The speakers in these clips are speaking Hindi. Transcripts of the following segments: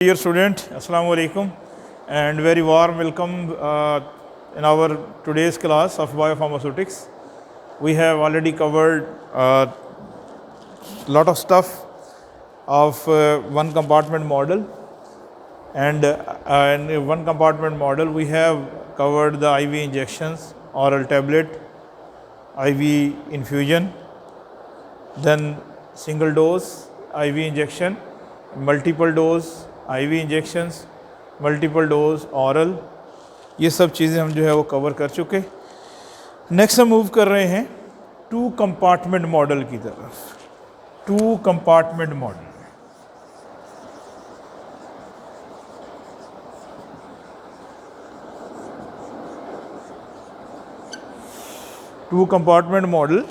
Dear student, Assalamu alaikum and very warm welcome in our today's class of biopharmaceutics. We have already covered a lot of stuff of one compartment model, and in one compartment model we have covered the IV injections, oral tablet, IV infusion, then single dose IV injection, multiple dose IV injections, multiple dose oral, ये सब चीज़ें हम जो है वो कवर कर चुके। नेक्स्ट हम मूव कर रहे हैं टू कंपार्टमेंट मॉडल की तरफ। Two compartment model, two compartment model.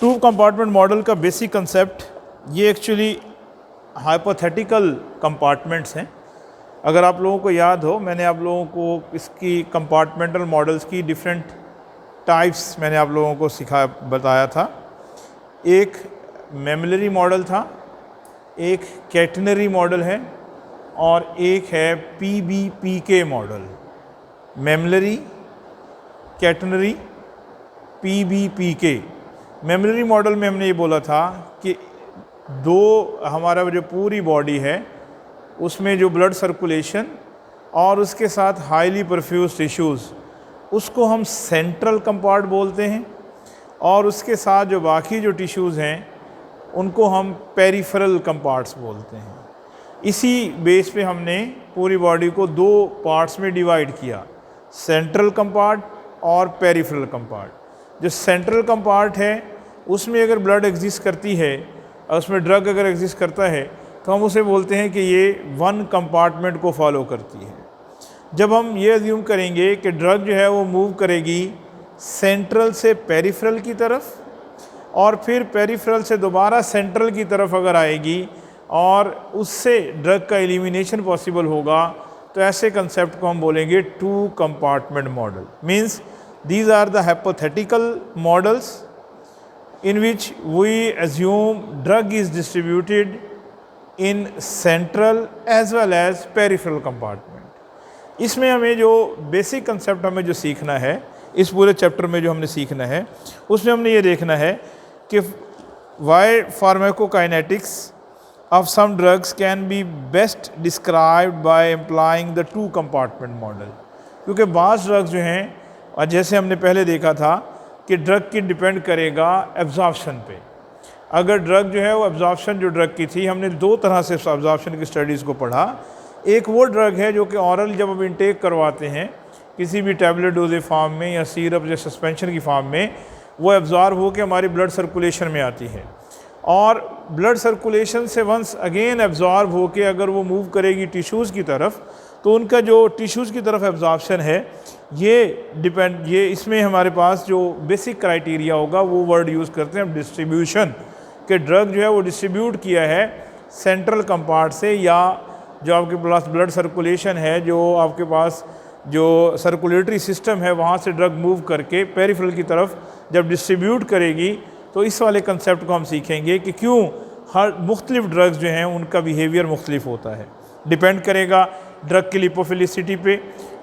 Two compartment model का बेसिक कंसेप्ट, ये एक्चुअली हाइपोथेटिकल कंपार्टमेंट्स हैं। अगर आप लोगों को याद हो, मैंने आप लोगों को इसकी कंपार्टमेंटल मॉडल्स की डिफरेंट टाइप्स मैंने आप लोगों को बताया था। एक मेमलरी मॉडल था, एक कैटेनरी मॉडल है और एक है PBPK model. Mammillary, catenary, PBPK। Mammillary model में हमने ये बोला था कि हमारा जो पूरी बॉडी है उसमें जो ब्लड सर्कुलेशन और उसके साथ हाईली परफ्यूज टिश्यूज़, उसको हम सेंट्रल कंपार्ट बोलते हैं, और उसके साथ जो बाकी जो टिश्यूज़ हैं उनको हम पेरिफेरल कंपार्ट्स बोलते हैं। इसी बेस पे हमने पूरी बॉडी को दो पार्ट्स में डिवाइड किया, सेंट्रल कंपार्ट और पेरिफेरल कंपार्ट। जो सेंट्रल कंपार्ट है उसमें अगर ब्लड एग्जिस्ट करती है और उसमें ड्रग अगर एग्जिस्ट करता है तो हम उसे बोलते हैं कि ये वन कंपार्टमेंट को फॉलो करती है। जब हम ये अज्यूम करेंगे कि ड्रग जो है वो मूव करेगी सेंट्रल से पेरिफेरल की तरफ और फिर पेरिफेरल से दोबारा सेंट्रल की तरफ अगर आएगी और उससे ड्रग का एलिमिनेशन पॉसिबल होगा, तो ऐसे कंसेप्ट को हम बोलेंगे two compartment model. Means these are the hypothetical models in which we assume drug is distributed in central as well as peripheral compartment। इसमें हमें जो बेसिक कंसेप्ट हमें जो सीखना है, इस पूरे चैप्टर में जो हमने सीखना है, उसमें हमने ये देखना है कि why pharmacokinetics of some drugs can be best described by implying the two compartment model। क्योंकि बाज़ ड्रग्स जो हैं, और जैसे हमने पहले देखा था कि ड्रग की डिपेंड करेगा एब्जॉर्प्शन पे। अगर ड्रग जो है वो एब्जॉर्प्शन जो ड्रग की थी, हमने दो तरह से एब्जॉर्प्शन की स्टडीज़ को पढ़ा। एक वो ड्रग है जो कि ऑरल जब हम इंटेक करवाते हैं किसी भी टैबलेट डोजेज फॉर्म में या सिरप या सस्पेंशन की फॉर्म में, वो एब्जॉर्ब होकर हमारी ब्लड सर्कुलेशन में आती है और ब्लड सर्कुलेशन से वंस अगेन एब्जॉर्ब होकर अगर वो मूव करेगी टिश्यूज़ की तरफ, तो उनका जो टिश्यूज़ की तरफ एब्जॉर्प्शन है ये इसमें हमारे पास जो बेसिक क्राइटेरिया होगा वो वर्ड यूज़ करते हैं हम डिस्ट्रीब्यूशन, के ड्रग जो है वो डिस्ट्रीब्यूट किया है सेंट्रल कंपार्ट से, या जो आपके पास ब्लड सर्कुलेशन है, जो आपके पास जो सर्कुलेटरी सिस्टम है, वहाँ से ड्रग मूव करके पेरिफेरल की तरफ जब डिस्ट्रीब्यूट करेगी, तो इस वाले कंसेप्ट को हम सीखेंगे कि क्यों हर मुख्तलिफ ड्रग्स जो हैं उनका बिहेवियर मुख्तलिफ होता है। डिपेंड करेगा ड्रग की लिपोफिलिसिटी पे,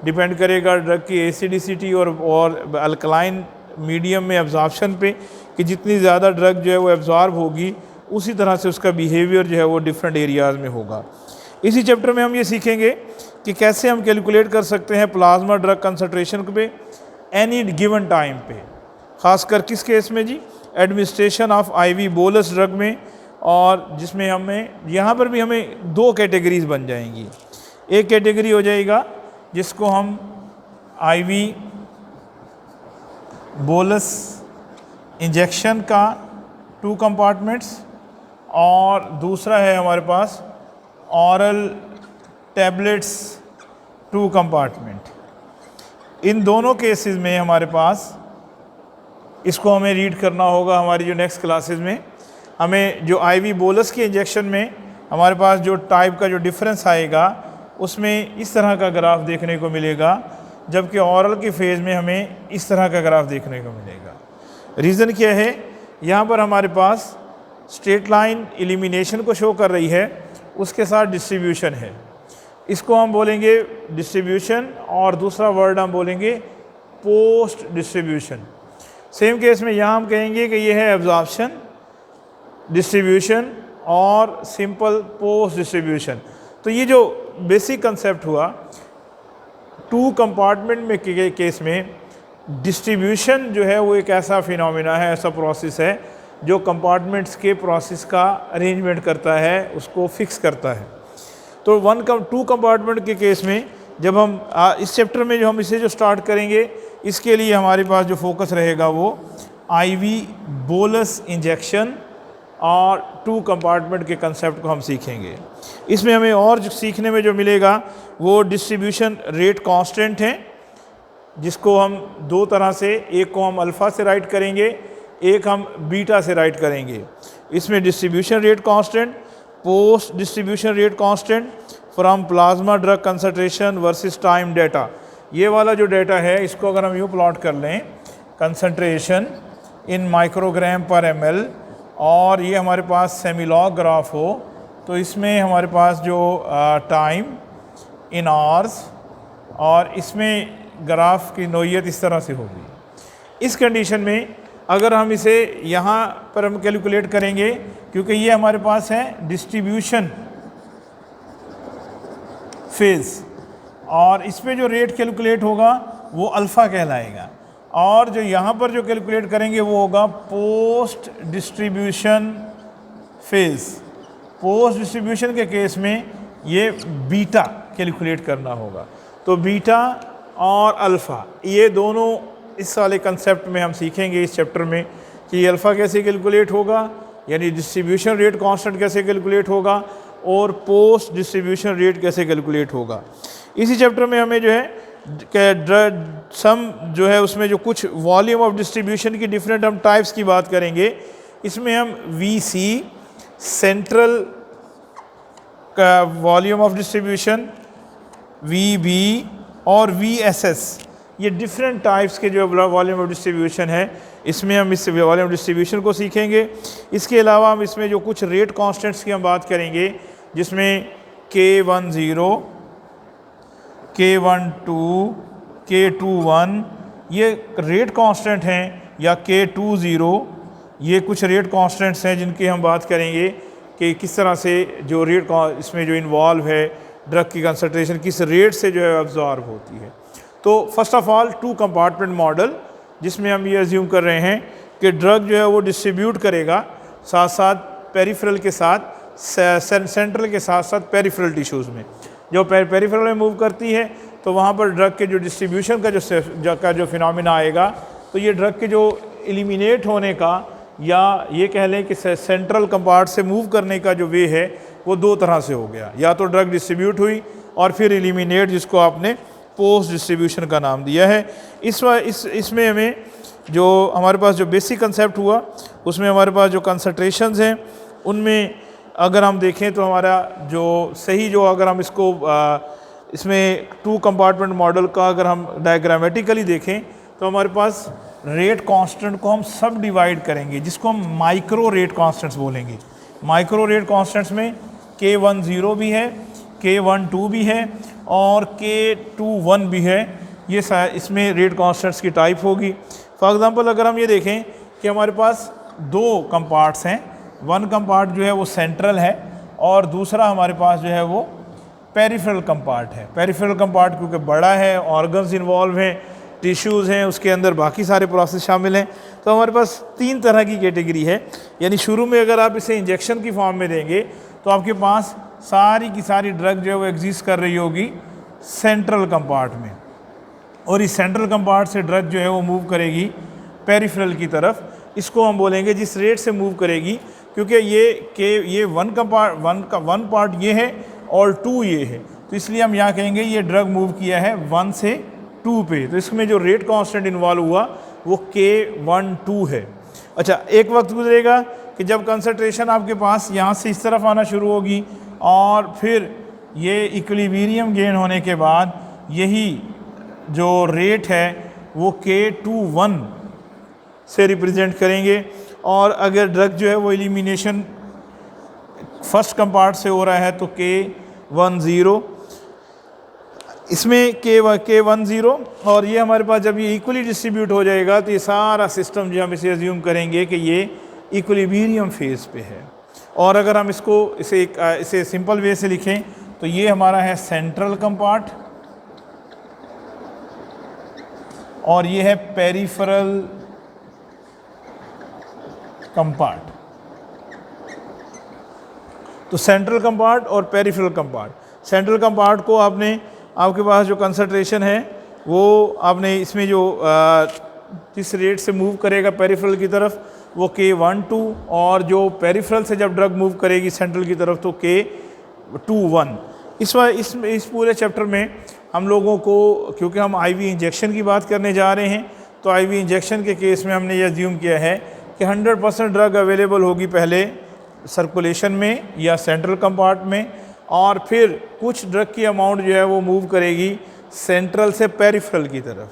डिपेंड करेगा ड्रग की एसिडिसिटी और अल्कलाइन मीडियम में एब्जॉर्प्शन पे, कि जितनी ज़्यादा ड्रग जो है वो एब्जॉर्ब होगी उसी तरह से उसका बिहेवियर जो है वो डिफरेंट एरियाज़ में होगा। इसी चैप्टर में हम ये सीखेंगे कि कैसे हम कैलकुलेट कर सकते हैं प्लाज्मा ड्रग कंसंट्रेशन पे एनी गिवन टाइम पे, ख़ासकर किस केस में जी, administration of IV bolus drug में, और जिसमें हमें यहाँ पर भी हमें दो कैटेगरीज बन जाएंगी। एक कैटेगरी हो जाएगा जिसको हम IV बोलस इंजेक्शन का टू कंपार्टमेंट्स, और दूसरा है हमारे पास ऑरल टैबलेट्स टू कंपार्टमेंट। इन दोनों केसेस में हमारे पास, इसको हमें रीड करना होगा हमारी जो नेक्स्ट क्लासेस में। हमें जो IV बोलस के इंजेक्शन में हमारे पास जो टाइप का जो डिफरेंस आएगा उसमें इस तरह का ग्राफ देखने को मिलेगा, जबकि ऑरल की फेज़ में हमें इस तरह का ग्राफ देखने को मिलेगा। रीज़न क्या है, यहाँ पर हमारे पास स्ट्रेट लाइन एलिमिनेशन को शो कर रही है, उसके साथ डिस्ट्रीब्यूशन है, इसको हम बोलेंगे डिस्ट्रीब्यूशन, और दूसरा वर्ड हम बोलेंगे पोस्ट डिस्ट्रीब्यूशन। सेम केस में यहाँ हम कहेंगे कि ये है एब्जॉर्प्शन, डिस्ट्रीब्यूशन और सिंपल पोस्ट डिस्ट्रीब्यूशन। तो ये जो बेसिक कंसेप्ट हुआ, टू कंपार्टमेंट में के केस में डिस्ट्रीब्यूशन जो है वो एक ऐसा फिनोमिना है, ऐसा प्रोसेस है जो कंपार्टमेंट्स के प्रोसेस का अरेंजमेंट करता है, उसको फिक्स करता है। तो टू कंपार्टमेंट के केस में जब हम इस चैप्टर में जो हम इसे जो स्टार्ट करेंगे, इसके लिए हमारे पास जो फोकस रहेगा वो आईवी बोलस इंजेक्शन और टू कंपार्टमेंट के कंसेप्ट को हम सीखेंगे। इसमें हमें और जो सीखने में जो मिलेगा वो डिस्ट्रीब्यूशन रेट कांस्टेंट है, जिसको हम दो तरह से, एक को हम अल्फ़ा से राइट करेंगे, एक हम बीटा से राइट करेंगे। इसमें distribution rate constant, post distribution rate constant from plasma drug concentration versus time data. ये वाला जो डेटा है इसको अगर हम यूँ प्लॉट कर लें, कंसंट्रेशन इन माइक्रोग्राम पर ml, और ये हमारे पास सेमीलॉग ग्राफ हो, तो इसमें हमारे पास जो टाइम इन आवर्स, और इसमें ग्राफ की नोयत इस तरह से होगी। इस कंडीशन में अगर हम इसे यहाँ पर हम कैलकुलेट करेंगे, क्योंकि ये हमारे पास है डिस्ट्रीब्यूशन फेज़, और इस पे जो रेट कैलकुलेट होगा वो अल्फ़ा कहलाएगा, और जो यहाँ पर जो कैलकुलेट करेंगे वो होगा post distribution phase. Post distribution के केस में ये बीटा कैलकुलेट करना होगा। तो बीटा और अल्फ़ा ये दोनों इस वाले कंसेप्ट में हम सीखेंगे इस चैप्टर में कि ये अल्फ़ा कैसे कैलकुलेट होगा, यानी डिस्ट्रीब्यूशन रेट कांस्टेंट कैसे कैलकुलेट होगा, और पोस्ट डिस्ट्रीब्यूशन रेट कैसे कैलकुलेट होगा। इसी चैप्टर में हमें जो है सम जो है उसमें जो कुछ वॉल्यूम ऑफ डिस्ट्रीब्यूशन की डिफरेंट हम टाइप्स की बात करेंगे। इसमें हम VC सेंट्रल का वॉल्यूम ऑफ डिस्ट्रीब्यूशन, VB और VSS, ये डिफरेंट टाइप्स के जो वॉल्यूम ऑफ डिस्ट्रीब्यूशन है, इसमें हम इस वॉल्यूम ऑफ डिस्ट्रीब्यूशन को सीखेंगे। इसके अलावा हम इसमें जो कुछ रेट कांस्टेंट्स की हम बात करेंगे, जिसमें K10, K12, K21 ये रेट कांस्टेंट हैं, या K20 ये कुछ रेट कांस्टेंट्स हैं जिनकी हम बात करेंगे कि किस तरह से जो रेट इसमें जो इन्वॉल्व है, ड्रग की कंसंट्रेशन किस रेट से जो है अब्जॉर्ब होती है। तो first of all two compartment model, जिसमें हम ये अज्यूम कर रहे हैं कि ड्रग जो है वो डिस्ट्रीब्यूट करेगा, साथ साथ पेरिफेरल के साथ, सेंट्रल के साथ साथ पेरिफेरल टिश्यूज़ में। जो पेरिफेरल में मूव करती है तो वहाँ पर ड्रग के जो डिस्ट्रीब्यूशन का जो फिनोमिना आएगा, तो ये ड्रग के जो एलिमिनेट होने का, या ये कह लें कि सेंट्रल कंपार्ट से मूव करने का जो वे है वो दो तरह से हो गया, या तो ड्रग डिस्ट्रीब्यूट हुई और फिर एलिमिनेट, जिसको आपने पोस्ट डिस्ट्रीब्यूशन का नाम दिया है। इसमें हमें जो हमारे पास जो बेसिक कंसेप्ट हुआ, उसमें हमारे पास जो कंसंट्रेशंस हैं उनमें अगर हम देखें तो हमारा जो सही जो अगर हम इसको इसमें टू कंपार्टमेंट मॉडल का अगर हम डायग्रामेटिकली देखें तो हमारे पास रेट कांस्टेंट को हम सब डिवाइड करेंगे, जिसको हम माइक्रो रेट कांस्टेंट्स बोलेंगे। माइक्रो रेट कांस्टेंट्स में K10 भी है, K12 भी है और K21 भी है। ये इसमें रेट कांस्टेंट्स की टाइप होगी। फॉर एग्जांपल अगर हम ये देखें कि हमारे पास दो कंपार्ट्स हैं, वन कंपार्ट जो है वो सेंट्रल है और दूसरा हमारे पास जो है वो पेरिफेरल कंपार्ट है। पेरिफेरल कंपार्ट क्योंकि बड़ा है, ऑर्गन्स इन्वॉल्व हैं, टिश्यूज़ हैं, उसके अंदर बाकी सारे प्रोसेस शामिल हैं। तो हमारे पास तीन तरह की कैटेगरी है। यानी शुरू में अगर आप इसे इंजेक्शन की फॉर्म में देंगे तो आपके पास सारी की सारी ड्रग जो है वो एग्जिस्ट कर रही होगी सेंट्रल कंपार्ट में, और इस सेंट्रल कंपार्ट से ड्रग जो है वो मूव करेगी पेरिफेरल की तरफ। इसको हम बोलेंगे जिस रेट से मूव करेगी, क्योंकि ये वन पार्ट ये है और टू ये है, तो इसलिए हम यहाँ कहेंगे ये ड्रग मूव किया है 1 से 2 पे। तो इसमें जो रेट कांस्टेंट इन्वॉल्व हुआ वो K12 है। अच्छा, एक वक्त गुजरेगा कि जब कंसंट्रेशन आपके पास यहाँ से इस तरफ आना शुरू होगी और फिर ये इक्विलिब्रियम गेन होने के बाद यही जो रेट है वो K21 से रिप्रेजेंट करेंगे, और अगर ड्रग जो है वो एलिमिनेशन फर्स्ट कंपार्ट से हो रहा है तो K10, इसमें K10, और ये हमारे पास जब ये इक्वली डिस्ट्रीब्यूट हो जाएगा तो ये सारा सिस्टम जो हम इसे अज्यूम करेंगे कि ये इक्विलिब्रियम फेज़ पे है। और अगर हम इसे सिंपल वे से लिखें तो ये हमारा है सेंट्रल कंपार्ट और ये है पेरिफेरल कंपार्ट। तो सेंट्रल कंपार्ट और पेरिफेरल कंपार्ट, सेंट्रल कंपार्ट को आपके पास जो कंसंट्रेशन है वो आपने इसमें जो जिस रेट से मूव करेगा पेरिफेरल की तरफ वो K12, और जो पेरिफेरल से जब ड्रग मूव करेगी सेंट्रल की तरफ तो K21। इस पूरे चैप्टर में हम लोगों को, क्योंकि हम आईवी इंजेक्शन की बात करने जा रहे हैं, तो आईवी इंजेक्शन के केस में हमने ये अज्यूम किया है कि 100% ड्रग अवेलेबल होगी पहले सर्कुलेशन में या सेंट्रल कंपार्ट में, और फिर कुछ ड्रग की अमाउंट जो है वो मूव करेगी सेंट्रल से पेरिफेरल की तरफ।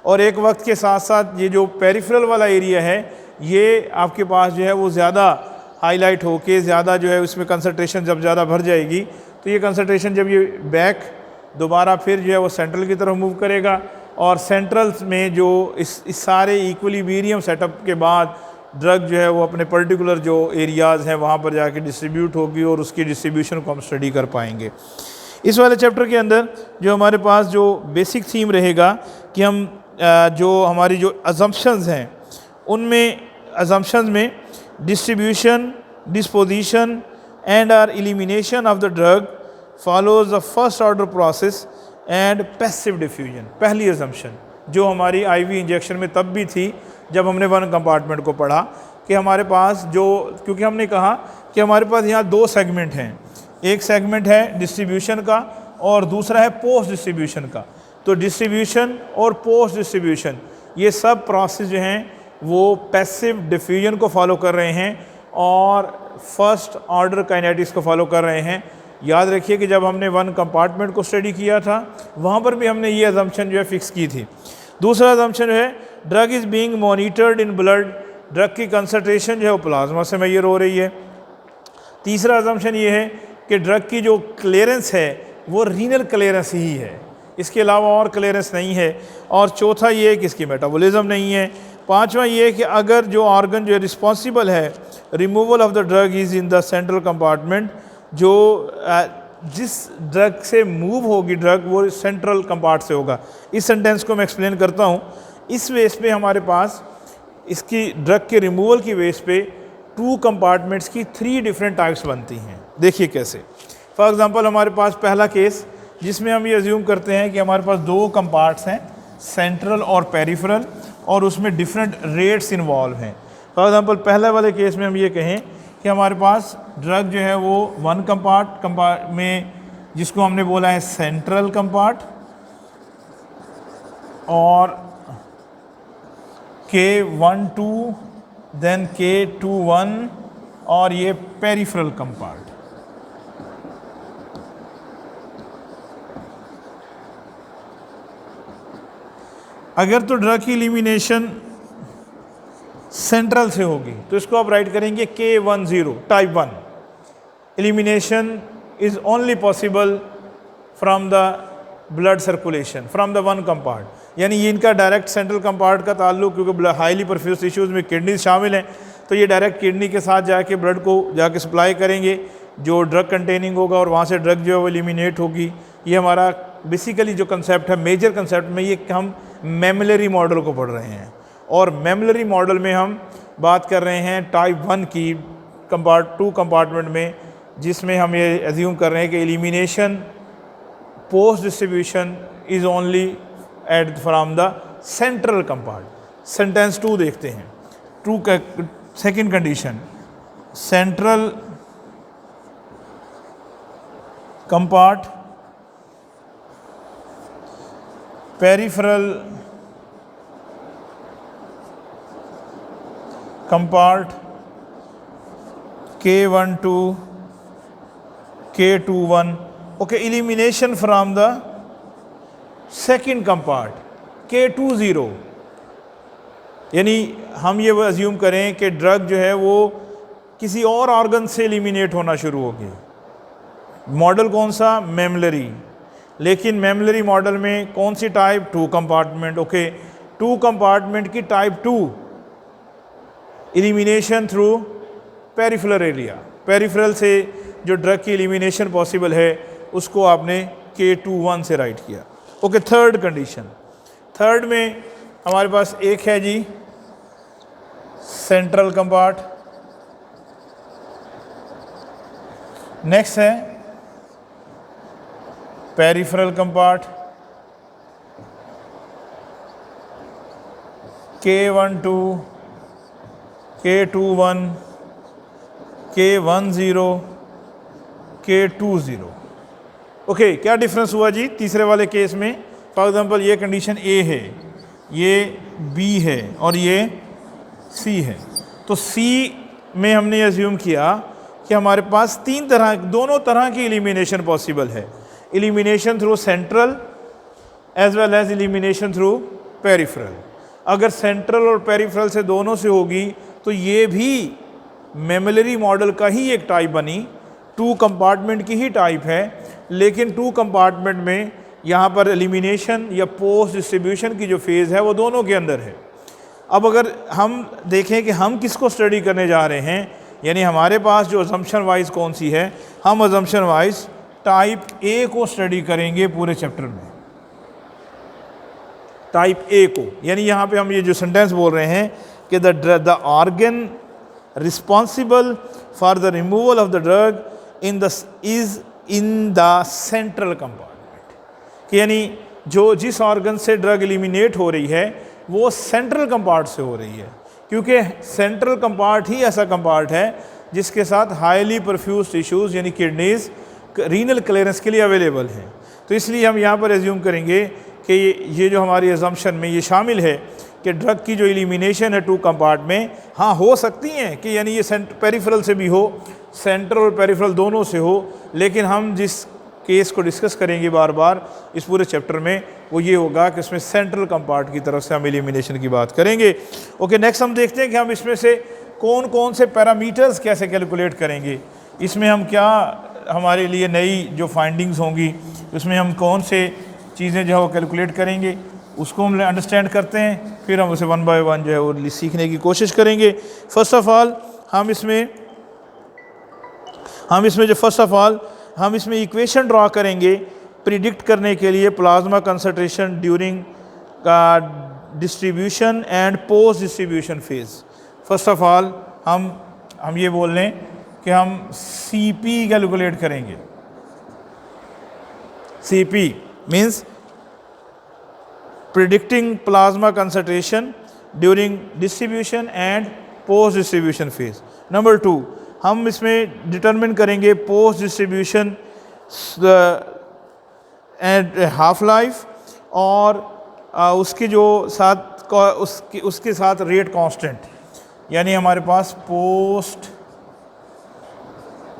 और एक वक्त के साथ साथ ये जो पेरिफेरल वाला एरिया है ये आपके पास जो है वो ज़्यादा हाईलाइट होके ज़्यादा जो है उसमें कंसंट्रेशन जब ज़्यादा भर जाएगी तो ये कंसंट्रेशन जब ये बैक दोबारा फिर जो है वो सेंट्रल की तरफ मूव करेगा, और सेंट्रल में जो इस सारे इक्विलिब्रियम सेटअप के बाद ड्रग जो है वो अपने पर्टिकुलर जो एरियाज़ हैं वहाँ पर जाके डिस्ट्रीब्यूट होगी और उसकी डिस्ट्रीब्यूशन को हम स्टडी कर पाएंगे। इस वाले चैप्टर के अंदर जो हमारे पास जो बेसिक थीम रहेगा कि हम जो हमारी जो अजम्पशंस हैं उनमें अजम्पशंस में distribution, disposition and or elimination of the drug follows the first order process and passive diffusion. पहली अजम्पशन जो हमारी आईवी इंजेक्शन में तब भी थी जब हमने वन कंपार्टमेंट को पढ़ा कि हमारे पास जो, क्योंकि हमने कहा कि हमारे पास यहाँ दो सेगमेंट हैं, एक सेगमेंट है डिस्ट्रीब्यूशन का और दूसरा है पोस्ट डिस्ट्रीब्यूशन का। तो डिस्ट्रीब्यूशन और पोस्ट डिस्ट्रीब्यूशन ये सब प्रोसेस जो हैं वो पैसिव डिफ्यूजन को फॉलो कर रहे हैं और फर्स्ट ऑर्डर काइनेटिक्स को फॉलो कर रहे हैं। याद रखिए कि जब हमने वन कंपार्टमेंट को स्टडी किया था वहाँ पर भी हमने ये अजम्पशन जो है फिक्स की थी। दूसरा अजम्पशन जो है drug is being monitored in blood, drug की कंसंट्रेशन जो है वो प्लाज्मा से मेजर हो रही है। तीसरा अजम्पशन ये है कि ड्रग की जो क्लियरेंस है वो रीनल क्लियरेंस ही है, इसके अलावा और क्लियरेंस नहीं है। और चौथा ये है कि इसकी मेटाबॉलिज्म नहीं है। पांचवा ये है कि अगर जो ऑर्गन जो रिस्पॉन्सिबल है removal of the drug is in the central compartment, जो जिस ड्रग से मूव होगी ड्रग वो सेंट्रल कंपार्ट से होगा। इस सेंटेंस को मैं एक्सप्लेन करता हूँ। इस बेस पे हमारे पास इसकी ड्रग के रिमूवल की बेस पे टू कंपार्टमेंट्स की 3 डिफरेंट टाइप्स बनती हैं। देखिए कैसे। फॉर एग्जांपल हमारे पास पहला केस जिसमें हम ये अज्यूम करते हैं कि हमारे पास 2 कंपार्ट्स हैं, सेंट्रल और पेरिफेरल, और उसमें डिफरेंट रेट्स इन्वॉल्व हैं। फॉर एग्जांपल पहले वाले केस में हम ये कहें कि हमारे पास ड्रग जो है वो वन कंपार्ट में, जिसको हमने बोला है सेंट्रल कंपार्ट, और K12 देन K21 और ये पेरिफेरल कंपार्ट। अगर तो ड्रग की एलिमिनेशन सेंट्रल से होगी तो इसको आप राइट करेंगे K10 type 1। Elimination is only possible from the blood circulation from the one compart, यानी ये इनका डायरेक्ट सेंट्रल कंपार्ट का ताल्लुक, क्योंकि हाईली परफ्यूज टिश्यूज़ में किडनी शामिल हैं तो ये डायरेक्ट किडनी के साथ जाके ब्लड को जाके सप्लाई करेंगे जो ड्रग कंटेनिंग होगा और वहाँ से ड्रग जो है वो एलिमिनेट होगी। ये हमारा बेसिकली जो कंसेप्ट है, मेजर कंसेप्ट में ये हम मेमलरी मॉडल को पढ़ रहे हैं, और मेमलरी मॉडल में हम बात कर रहे हैं टाइप 1 की 2 कंपार्टमेंट में, जिसमें हम ये एज्यूम कर रहे हैं कि elimination post distribution is only at from the central compart. Sentence 2 देखते हैं। 2 का second condition, central compart peripheral compart K12 K21, okay, elimination from the second compart K20, यानी हम ये अज्यूम करें कि ड्रग जो है वो किसी और ऑर्गन से एलिमिनेट होना शुरू होगी। मॉडल कौन सा? मेमलरी। लेकिन मेमलरी मॉडल में कौन सी टाइप? 2 कंपार्टमेंट। ओके, 2 कंपार्टमेंट की type 2 elimination through peripheral area. Peripheral से जो ड्रग की एलिमिनेशन पॉसिबल है उसको आपने K21 से राइट किया। Okay, third condition. थर्ड में हमारे पास एक है जी सेंट्रल कंपार्ट, नेक्स्ट है peripheral compart, K12, K21, K10, K20। Okay, क्या डिफरेंस हुआ जी तीसरे वाले केस में? फॉर एग्जांपल ये कंडीशन ए है, ये बी है और ये सी है। तो सी में हमने अज्यूम किया कि हमारे पास दोनों तरह की एलिमिनेशन पॉसिबल है। Elimination through central as well as elimination through peripheral. अगर सेंट्रल और पेरिफेरल से दोनों से होगी तो ये भी मेमलरी मॉडल का ही एक टाइप बनी, 2 कंपार्टमेंट की ही टाइप है। लेकिन 2 कंपार्टमेंट में यहाँ पर एलिमिनेशन या पोस्ट डिस्ट्रीब्यूशन की जो फेज़ है वो दोनों के अंदर है। अब अगर हम देखें कि हम किसको स्टडी करने जा रहे हैं, यानी हमारे पास जो अजम्पशन वाइज कौन सी है, हम अजम्पशन वाइज टाइप ए को स्टडी करेंगे पूरे चैप्टर में, टाइप ए को। यानी यहाँ पे हम ये जो सेंटेंस बोल रहे हैं कि the organ responsible for the removal of the drug is in the central compartment, कि यानी जिस ऑर्गन से ड्रग एलिमिनेट हो रही है वो सेंट्रल कंपार्ट से हो रही है, क्योंकि सेंट्रल कंपार्ट ही ऐसा कंपार्ट है जिसके साथ हाईली परफ्यूज टिश्यूज़ यानी किडनीज रीनल क्लियरेंस के लिए अवेलेबल हैं। तो इसलिए हम यहाँ पर एज्यूम करेंगे कि ये जो हमारी अजम्पशन में ये शामिल है कि ड्रग की जो एलिमिनेशन है 2 कंपार्ट में, हाँ हो सकती हैं कि यानी ये पेरिफेरल से भी हो, सेंट्रल और पेरिफेरल दोनों से हो, लेकिन हम जिस केस को डिस्कस करेंगे बार बार इस पूरे चैप्टर में वो ये होगा कि इसमें सेंट्रल कंपार्ट की तरफ से हम एलिमिनेशन की बात करेंगे। ओके, नेक्स्ट हम देखते हैं कि हम इसमें से कौन कौन से पैरामीटर्स कैसे कैलकुलेट करेंगे। इसमें हम क्या हमारे लिए नई जो फाइंडिंग्स होंगी उसमें हम कौन से चीज़ें जो है वो कैलकुलेट करेंगे, उसको हम अंडरस्टैंड करते हैं, फिर हम उसे 1 बाय 1 जो है वो सीखने की कोशिश करेंगे। फर्स्ट ऑफ ऑल हम इसमें इक्वेशन ड्रा करेंगे प्रिडिक्ट करने के लिए प्लाज्मा कंसंट्रेशन ड्यूरिंग का distribution and post distribution phase. First of all हम ये बोल लें कि हम CP कैलकुलेट करेंगे। CP means predicting plasma concentration during distribution and post distribution phase. Number 2, हम इसमें डिटरमिन करेंगे post distribution and half life और उसके जो साथ उसके साथ रेट कांस्टेंट, यानी हमारे पास post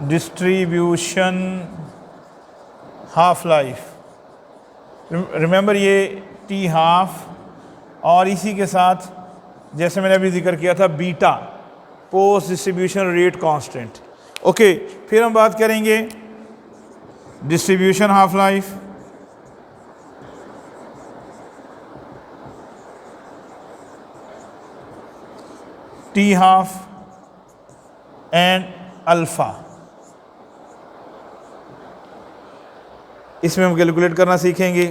distribution half life, remember ये T हाफ, और इसी के साथ जैसे मैंने अभी जिक्र किया था beta post distribution rate constant. Okay, फिर हम बात करेंगे distribution half life, T half and alpha. इसमें हम कैलकुलेट करना सीखेंगे।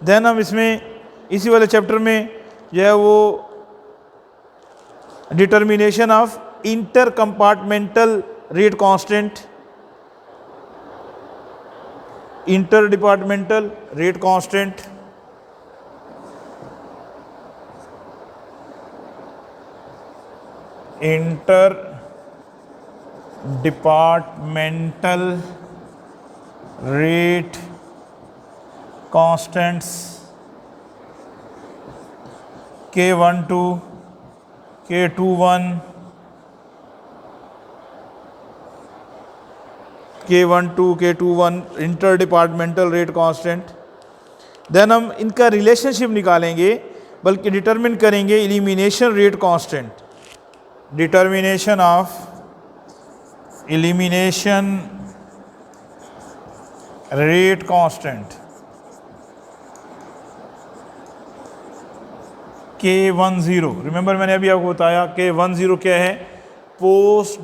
देन हम इसमें इसी वाले चैप्टर में जो है वो determination of inter compartmental rate constant, inter departmental rate constant, inter departmental rate constants K12, K21, inter departmental rate constant. Then हम इनका रिलेशनशिप निकालेंगे बल्कि डिटरमिन करेंगे elimination rate constant, determination of elimination rate constant K10। Remember मैंने अभी आपको बताया K10 क्या है, पोस्ट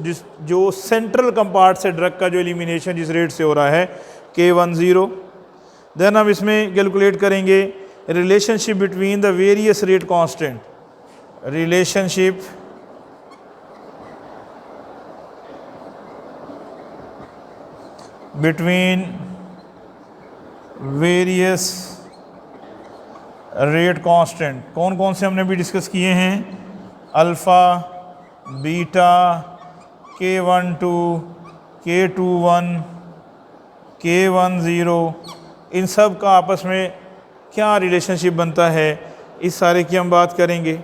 जो सेंट्रल कंपार्ट से ड्रग का जो एलिमिनेशन जिस रेट से हो रहा है K10। देन हम इसमें कैलकुलेट करेंगे relationship between the various rate constant, relationship between various rate constant. कौन कौन से हमने भी डिस्कस किए हैं, alpha, beta, K12, K21, K10, इन सब का आपस में क्या रिलेशनशिप बनता है, इस सारे की हम बात करेंगे।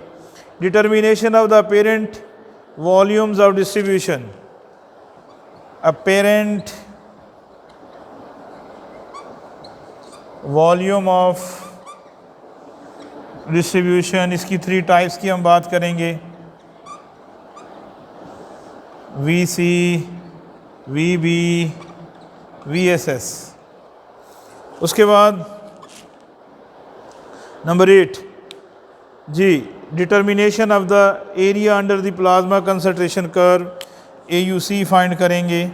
Determination of the apparent volumes of distribution, apparent volume of distribution, इसकी 3 टाइप्स की हम बात करेंगे, VC, VB, VSS। उसके बाद नंबर 8 जी, determination of the area under the plasma concentration curve, AUC find करेंगे।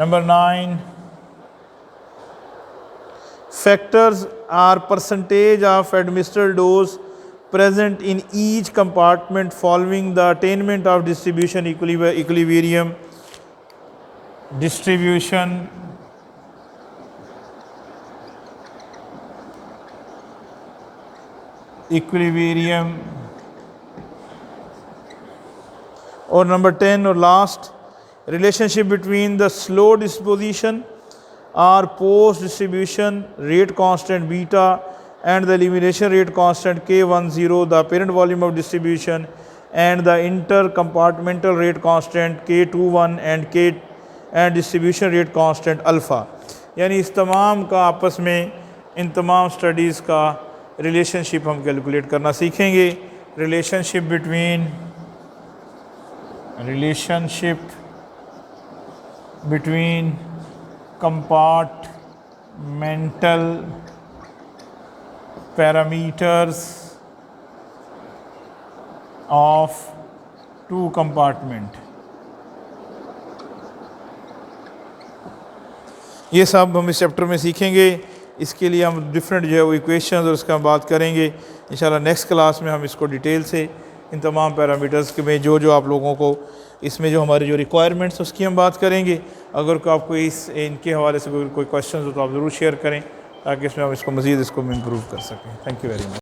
Number 9 factors are percentage of administered dose present in each compartment following the attainment of distribution equilibrium, distribution equilibrium। और नंबर 10 और last, relationship between the slow disposition or post distribution rate constant beta and the elimination rate constant K10, the apparent volume of distribution, and the intercompartmental rate constant K21 and distribution rate constant alpha। यानी इस तमाम का आपस में इन तमाम स्टडीज़ का रिलेशनशिप हम कैलकुलेट करना सीखेंगे। Relationship between compartmental parameters of 2 compartment, ये सब हम इस चैप्टर में सीखेंगे। इसके लिए हम डिफरेंट जो है वो इक्वेशंस और उसका हम बात करेंगे इंशाल्लाह। नेक्स्ट क्लास में हम इसको डिटेल से इन तमाम पैरामीटर्स के में जो आप लोगों को इसमें जो हमारे जो रिक्वायरमेंट्स उसकी हम बात करेंगे। अगर आपको इनके हवाले से कोई क्वेश्चन हो तो आप ज़रूर शेयर करें ताकि इसमें हम इसको मज़ीद इसको इम्प्रूव कर सकें। Thank you very much.